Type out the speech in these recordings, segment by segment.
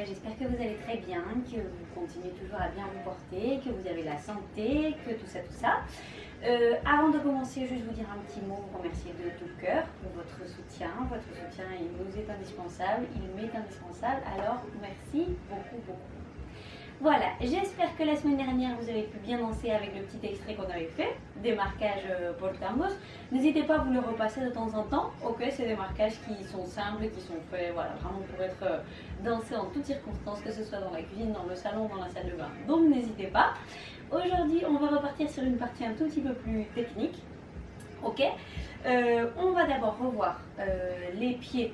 J'espère que vous allez très bien, que vous continuez toujours à bien vous porter, que vous avez la santé, que tout ça. Avant de commencer, juste vous dire un petit mot, vous remercier de tout cœur pour votre soutien. Votre soutien, il nous est indispensable, il m'est indispensable, alors merci beaucoup. Voilà, j'espère que la semaine dernière vous avez pu bien danser avec le petit extrait qu'on avait fait, des marquages pour le tangos. N'hésitez pas à vous le repasser de temps en temps. Ok, c'est des marquages qui sont simples, qui sont faits voilà, vraiment pour être dansés en toutes circonstances, que ce soit dans la cuisine, dans le salon, dans la salle de bain. Donc n'hésitez pas. Aujourd'hui, on va repartir sur une partie un tout petit peu plus technique. Ok, on va d'abord revoir les pieds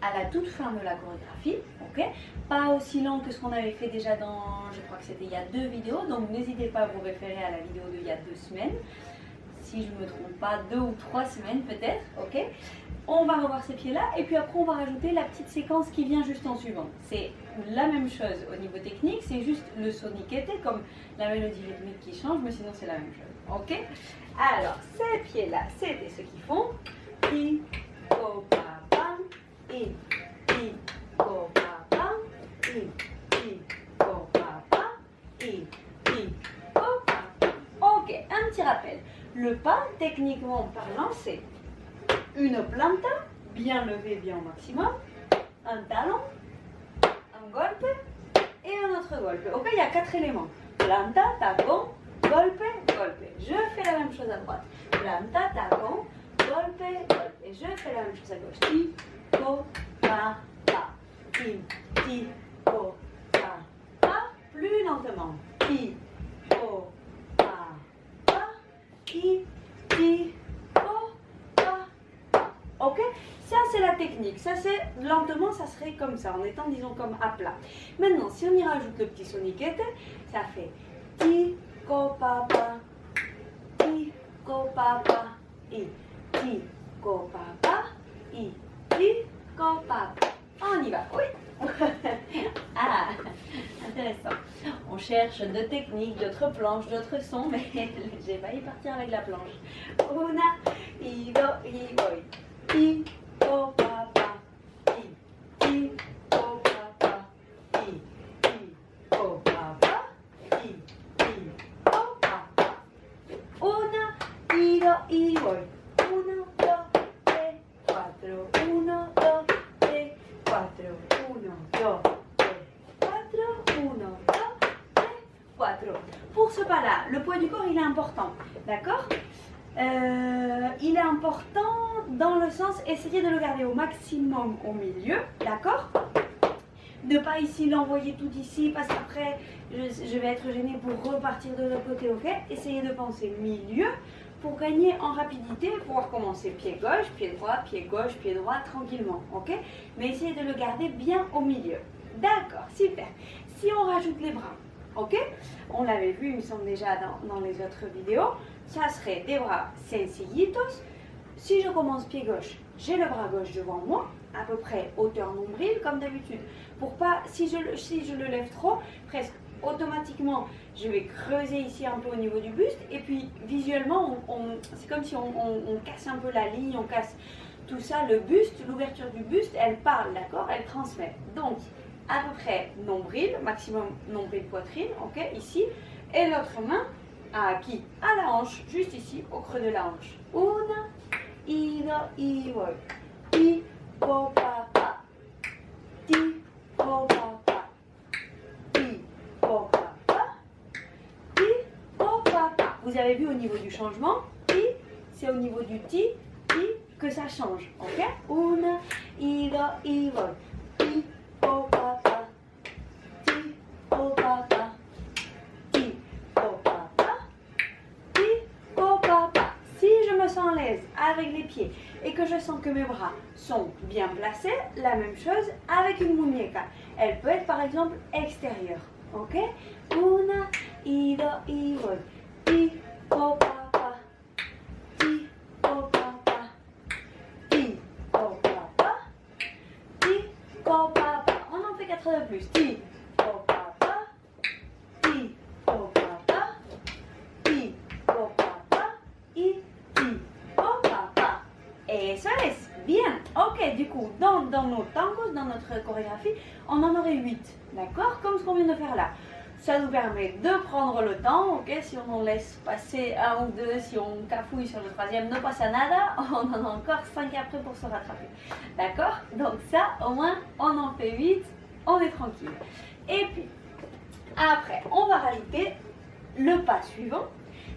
à la toute fin de la chorégraphie, ok, pas aussi long que ce qu'on avait fait déjà dans, je crois que c'était il y a 2 vidéos, donc n'hésitez pas à vous référer à la vidéo d'il y a 2 semaines, si je ne me trompe pas, 2 ou 3 semaines peut-être, ok. On va revoir ces pieds là et puis après on va rajouter la petite séquence qui vient juste en suivant. C'est la même chose au niveau technique, c'est juste le soniquete comme la mélodie rythmique qui change, mais sinon c'est la même chose, ok. Alors ces pieds là, c'était ceux qui font pi, ko, pa, pam, i, ko, pa, pam, i, ko, pa, pam, i, ko, pa, pam. Ok, un petit rappel. Le pas, techniquement parlant, c'est une planta, bien levée, bien au maximum, un talon, un golpe et un autre golpe. Ok, il y a 4 éléments. Planta, tacon, golpe, golpe. Je fais la même chose à droite. Planta, tacon, golpe, golpe. Et je fais la même chose à gauche. Ti, ko, pa, pa. Ti, ko, pa, pa. Plus lentement. Ti, ko, pa, pa. Ti, ko, pa, pa. Ok? Ça, c'est la technique. Ça, c'est lentement, ça serait comme ça, en étant, disons, comme à plat. Maintenant, si on y rajoute le petit soniquete, ça fait ti, ko, pa, pa. Ti, ko, pa, pa. I, ti, ko, pa, pa. I, ti, ko, pa, pa. On y va, oui. Ah, intéressant. On cherche de techniques, d'autres planches, d'autres sons, mais j'ai failli partir avec la planche. Una, i, do, i, voy. Ti, ko, pa, pa. I, ti, ko, pa, pa. I, ti, ko, pa, pa. I, ti, ko, pa, pa. Una, i, do, i, voy. 1, 2, 3, 4. 1, 2, 3, 4. 1, 2, 3, 4. 1, 2, 3, 4. Pour ce pas-là, le poids du corps, il est important. D'accord? Il est important dans le sens, essayez de le garder au maximum au milieu. D'accord? Ne pas ici l'envoyer tout ici parce qu'après, je vais être gênée pour repartir de l'autre côté. Ok? Essayez de penser milieu pour gagner en rapidité, pouvoir commencer pied gauche, pied droit, pied gauche, pied droit, tranquillement, ok? Mais essayez de le garder bien au milieu. D'accord, super. Si on rajoute les bras, ok? On l'avait vu, il me semble déjà dans les autres vidéos, ça serait des bras sencillitos. Si je commence pied gauche, j'ai le bras gauche devant moi, à peu près hauteur nombril, comme d'habitude. Pour pas, si je le lève trop, presque automatiquement, je vais creuser ici un peu au niveau du buste et puis visuellement, c'est comme si on casse un peu la ligne, on casse tout ça, le buste, l'ouverture du buste, elle parle, d'accord, elle transmet. Donc, à peu près nombril, maximum nombril poitrine, ok, ici, et l'autre main à qui? À la hanche, juste ici, au creux de la hanche. Una, i, do, i, voy. Ti, ko, pa, pa. Ti, ko, pa, pa. Ti, ko, pa, pa. Ti, ko, pa, pa. Vous avez vu au niveau du changement, ti, c'est au niveau du ti que ça change, ok? Una, i, do, i, voy. Ti, ko, pa, pa. Ti, ko, pa, pa. Ti, ko, pa, pa. Ti, ko, pa, pa. Si je me sens à l'aise avec les pieds et que je sens que mes bras sont bien placés, la même chose avec une muñeca. Elle peut être par exemple extérieure, ok? Una, i, do, i, voy. Ti, ko, pa, pa. Ti, ko, pa, pa. Ti, ko, pa, pa. Ti, ko, pa, pa. On en fait 4 de plus. Ti, ko, pa, pa. Ti, ko, pa, pa. Ti, ko, pa, pa. I, ti, ko, pa, pa. Eso es. Bien. Ok, du coup, dans nos tangos, dans notre chorégraphie, on en aurait 8, d'accord? Comme ce qu'on vient de faire là. Ça nous permet de prendre le temps, ok? Si on en laisse passer un ou deux, si on cafouille sur le troisième, no pasa nada, on en a encore 5 après pour se rattraper. D'accord? Donc ça, au moins, on en fait 8, on est tranquille. Et puis, après, on va rajouter le pas suivant.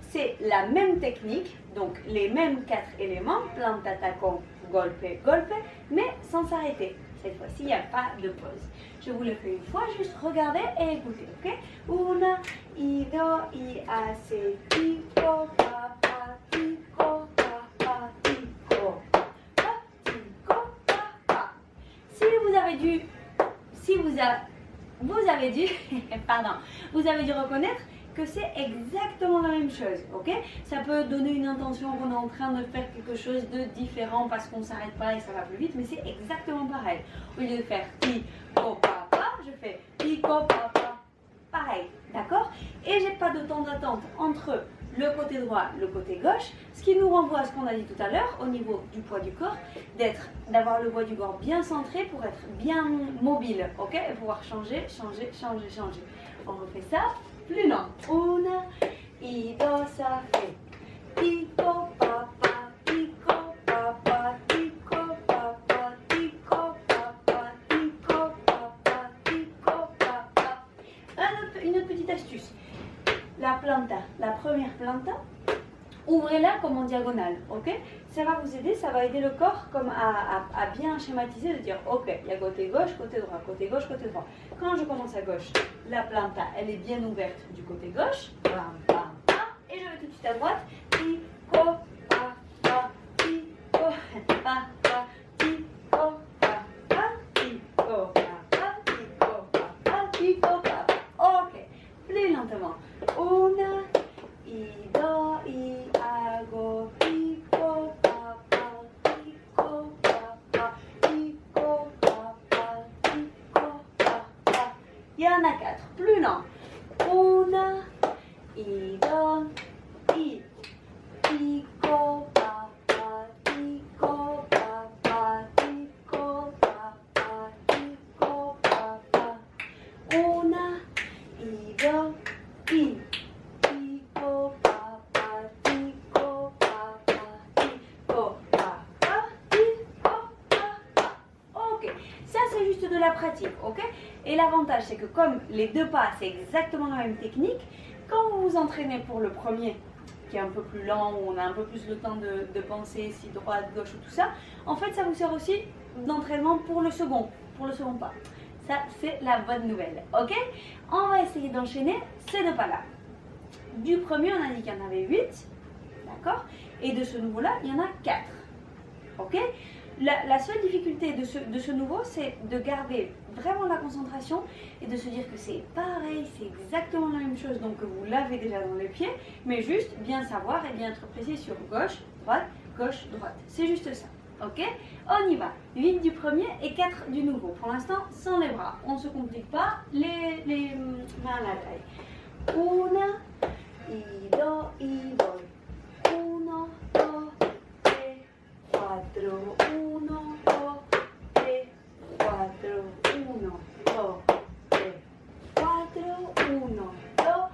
C'est la même technique, donc les mêmes 4 éléments, planta, tacon, golpe, golpe, mais sans s'arrêter. Cette fois-ci, il n'y a pas de pause. Je vous le fais une fois, juste regardez et écoutez, ok? Una, y do, y hace, tico, pa, pa, tico, pa, pa, tico, pa, tico, pa, pa. Si vous avez dû, pardon, vous avez dû reconnaître que c'est exactement la même chose, ok? Ça peut donner une intention qu'on est en train de faire quelque chose de différent parce qu'on ne s'arrête pas et ça va plus vite, mais c'est exactement pareil. Au lieu de faire tico papa, je fais tico papa, pareil, d'accord? Et j'ai pas de temps d'attente entre le côté droit, le côté gauche, ce qui nous renvoie à ce qu'on a dit tout à l'heure au niveau du poids du corps, d'avoir le poids du corps bien centré pour être bien mobile, ok? Et pouvoir changer. On refait ça. Plus lent. Una, y dos, ça fait tico, papa, tico, papa, tico, papa, tico, papa, tico, papa, tico, papa. Une autre petite astuce. La planta, la première planta, ouvrez-la comme en diagonale, ok? Ça va vous aider, ça va aider le corps comme à bien schématiser, de dire ok, il y a côté gauche, côté droit, côté gauche, côté droit. Quand je commence à gauche, la planta, elle est bien ouverte du côté gauche, bam, bam, bam, et je vais tout de suite à droite, tico, pa, pa, tico, pa, pa, tico, pa, pa, tico, pa, pa, tico, pa, pa, tico, pa, pa. Ok, plus lentement. Una, y do, y hago, tico, pa, pa, tico, pa, pa, tico, pa, pa, tico, pa, pa. Il y en a 4, plus lent. Una, y do, y, tico, pa, pa, tico, pa, pa, tico, pa, pa, tico, pa, pa. Una, y do, y. De la pratique, ok? Et l'avantage, c'est que comme les deux pas, c'est exactement la même technique, quand vous vous entraînez pour le premier, qui est un peu plus lent, où on a un peu plus le temps de penser si droite, gauche ou tout ça, en fait, ça vous sert aussi d'entraînement pour le second pas. Ça, c'est la bonne nouvelle, ok? On va essayer d'enchaîner ces deux pas-là. Du premier, on a dit qu'il y en avait 8, d'accord? Et de ce nouveau-là, il y en a 4, ok? La seule difficulté de ce nouveau, c'est de garder vraiment la concentration et de se dire que c'est pareil, c'est exactement la même chose, donc que vous l'avez déjà dans les pieds, mais juste bien savoir et bien être précis sur gauche, droite, c'est juste ça, ok? On y va, 8 du premier et 4 du nouveau, pour l'instant sans les bras, on ne se complique pas les mains à la taille. Una, y do, y voy, uno, dos, 4, 1, 2, 3, 4, 1, 2, 3, 4, 1, 2, 3,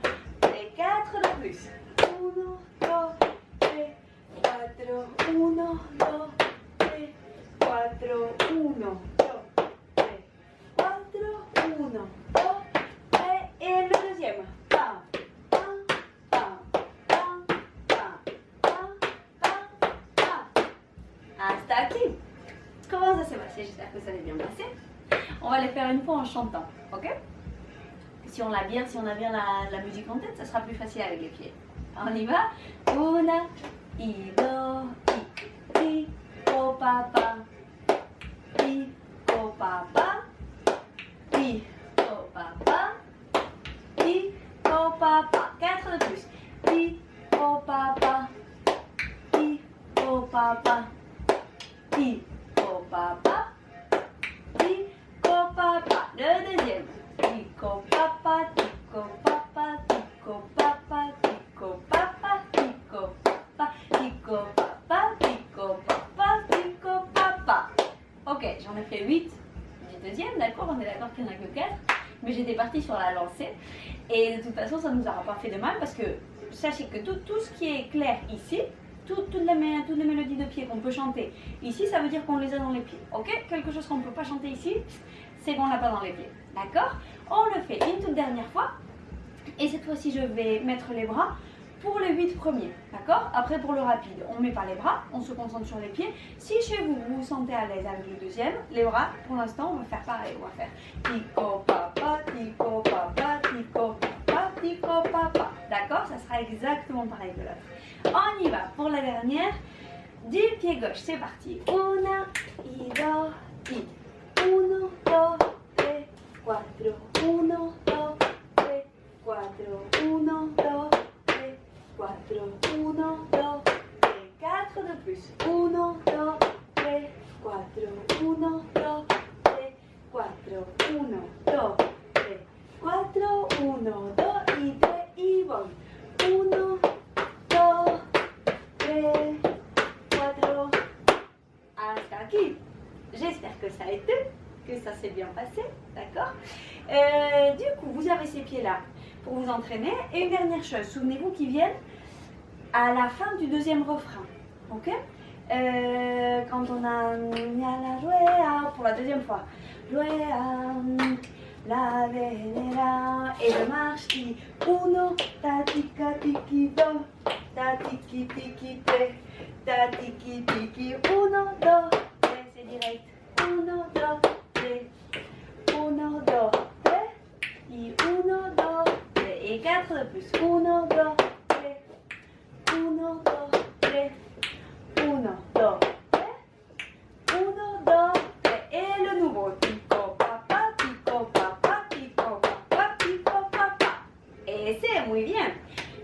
4 de plus. 1, 2, 3, 4, 1, 2, 3, 4, 1, 2, 3, 4, 1, 2, et le deuxième. Pam, pam, pam, pam, pam, pam, pam, pam. Hasta aquí. Comment ça s'est passé? J'espère que ça s'est bien passé. On va les faire une fois en chantant, ok? Si on a bien la musique en tête, ça sera plus facile avec les pieds. On y va? Una, y do, y, tico, papa, tico, papa, tico, papa, tico, papa. 4 de plus. Tico, papa, tico, papa, tico, papa, tico, papa. Le deuxième. Tico, papa, tico, papa, tico, papa, tico, papa, tico, papa, tico, papa, tico, papa, tico, papa. j'en ai fait 8 du deuxième, d'accord, on est d'accord qu'il n'y en a que 4, mais j'étais partie sur la lancée. Et de toute façon, ça ne nous aura pas fait de mal parce que sachez que tout ce qui est clair ici, toutes les mélodies de pied qu'on peut chanter ici, ça veut dire qu'on les a dans les pieds, ok? Quelque chose qu'on ne peut pas chanter ici, c'est qu'on ne l'a pas dans les pieds, d'accord? On le fait une toute dernière fois, et cette fois-ci, je vais mettre les bras pour les 8 premiers, d'accord? Après, pour le rapide, on ne met pas les bras, on se concentre sur les pieds. Si chez vous, vous vous sentez à l'aise avec le deuxième, les bras, pour l'instant, on va faire pareil, on va faire tico papa, tico papa, tico papa, tico papa, d'accord? Ça sera exactement pareil que l'autre. On y va pour la dernière, du pied gauche, c'est parti. Una, y dos, y. Uno, dos, tres, cuatro. Uno, dos, tres, cuatro. Uno, dos, tres, cuatro. Uno, dos, tres, quatre de plus. Uno, dos, tres, cuatro. Uno, dos, tres, cuatro. Uno, dos, tres, cuatro. Uno, dos, y tres, y voy. Uno, dos, tres, cuatro. Hasta aquí. J'espère que ça a été, que ça s'est bien passé, d'accord? Du coup, vous avez ces pieds-là pour vous entraîner. Et une dernière chose, souvenez-vous qu'ils viennent à la fin du deuxième refrain, ok? Quand on a la rueda, pour la deuxième fois, rueda, la venera, et je marche qui, uno, ta tika tiki do, ta tiki tiki te, ta tiki tiki, uno, do, c'est direct, uno, do, tres, uno, do, tres, y uno, do, tres, et 4 de plus, uno, do, tres, uno, do, tres, uno, do, tres, uno, do, tres, et le nouveau, tico papa, tico papa, tico papa, tico papa, et c'est muy bien.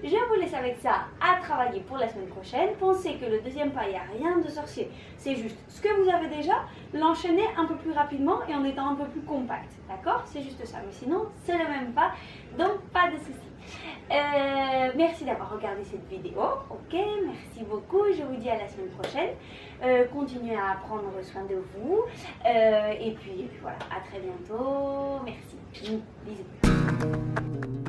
Je vous laisse avec ça à travailler pour la semaine prochaine. Pensez que le deuxième pas, il n'y a rien de sorcier. C'est juste ce que vous avez déjà, l'enchaîner un peu plus rapidement et en étant un peu plus compact. D'accord? C'est juste ça. Mais sinon, c'est le même pas. Donc, pas de soucis. Merci d'avoir regardé cette vidéo. Ok, merci beaucoup. Je vous dis à la semaine prochaine. Continuez à prendre soin de vous. Et puis voilà, à très bientôt. Merci. Bisous.